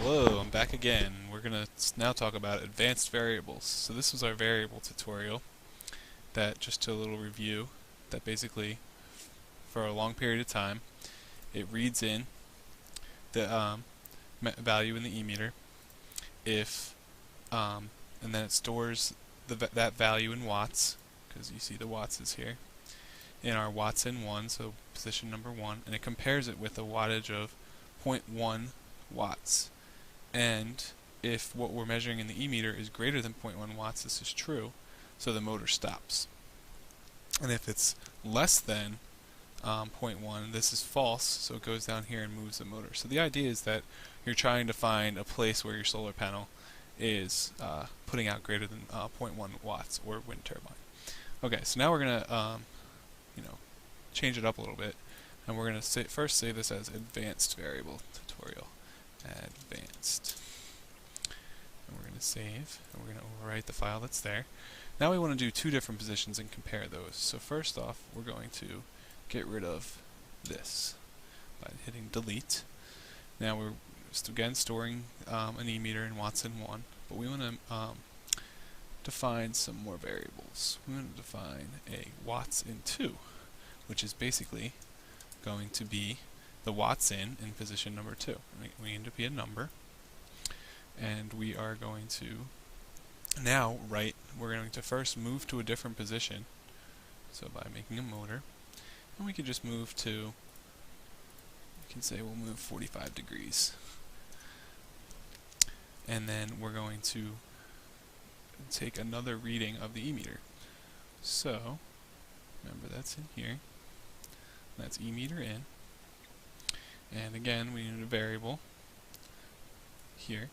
Hello, I'm back again. We're going to now talk about advanced variables. So this was our variable tutorial that, just to a little review, that basically for a long period of time it reads in the value in the e-meter if and then it stores that value in watts, because you see the watts is here, in our watts in 1, so position number 1, and it compares it with a wattage of 0.1 watts. And if what we're measuring in the e-meter is greater than 0.1 watts, this is true, so the motor stops. And if it's less than 0.1, this is false, so it goes down here and moves the motor. So the idea is that you're trying to find a place where your solar panel is putting out greater than 0.1 watts, or wind turbine. Okay, so now we're going to change it up a little bit, and we're going to first save this as advanced variable tutorial. Advanced. And we're going to save, and we're going to overwrite the file that's there. Now we want to do two different positions and compare those. So first off, we're going to get rid of this by hitting delete. Now we're again storing an e-meter in watts in 1, but we want to define some more variables. We want to define a watts in 2, which is basically going to be the watts in position number 2. We need to be a number, and we are going to now we're going to first move to a different position, so by making a motor, and we can just move to, we can say we'll move 45 degrees, and then we're going to take another reading of the e-meter. So remember, that's in here, that's e-meter in. And again, we need a variable here,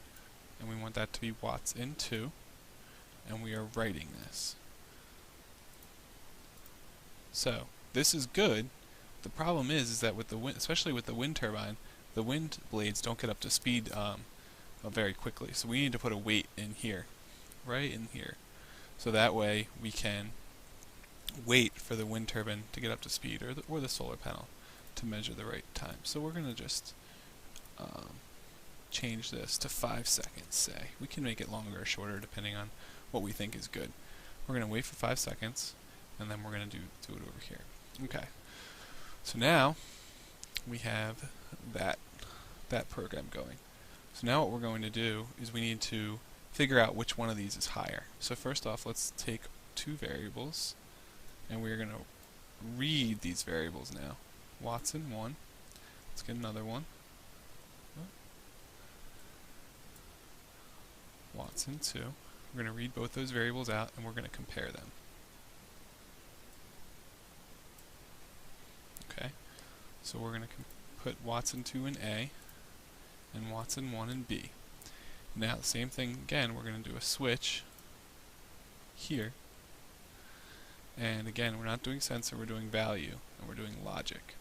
and we want that to be watts in 2, and we are writing this. So this is good. The problem is that with the wind, especially with the wind turbine, the wind blades don't get up to speed very quickly. So we need to put a weight in here, right in here, so that way we can wait for the wind turbine to get up to speed, or the solar panel to measure the right time. So we're going to just change this to 5 seconds, say. We can make it longer or shorter depending on what we think is good. We're going to wait for 5 seconds, and then we're going to do it over here. Okay. So now we have that program going. So now what we're going to do is we need to figure out which one of these is higher. So first off, let's take two variables, and we're going to read these variables now. Watts in 1. Let's get another one. Watts in 2. We're going to read both those variables out, and we're going to compare them. Okay. So we're going to put watts in 2 in A, and watts in 1 in B. Now the same thing again, we're going to do a switch here. And again, we're not doing sensor, we're doing value, and we're doing logic.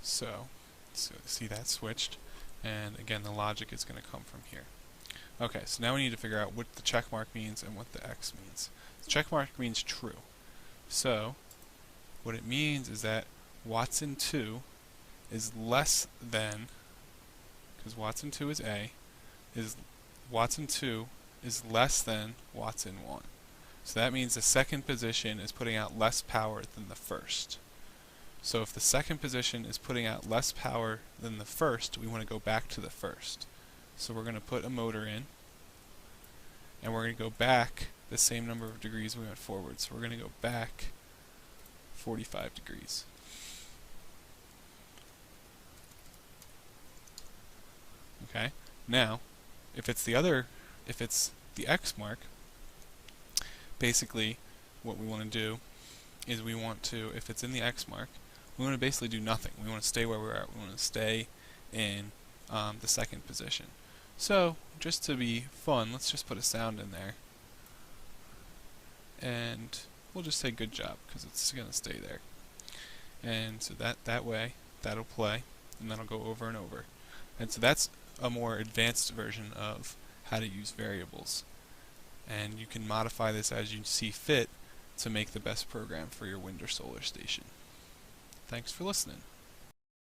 So see that switched, and again the logic is going to come from here. Okay, so now we need to figure out what the check mark means and what the X means. The check mark means true. So what it means is that watts in 2 is less than, because watts in 2 is A, is watts in 2 is less than watts in 1. So that means the second position is putting out less power than the first. So if the second position is putting out less power than the first, we want to go back to the first. So we're going to put a motor in, and we're going to go back the same number of degrees we went forward. So we're going to go back 45 degrees. Okay. Now, if it's the X mark, basically what we want to do is we want to, if it's in the X mark, we want to basically do nothing. We want to stay where we're at. We want to stay in the second position. So just to be fun, let's just put a sound in there, and we'll just say good job, because it's going to stay there. And so that way that'll play, and that'll go over and over. And so that's a more advanced version of how to use variables, and you can modify this as you see fit to make the best program for your wind or solar station. Thanks for listening.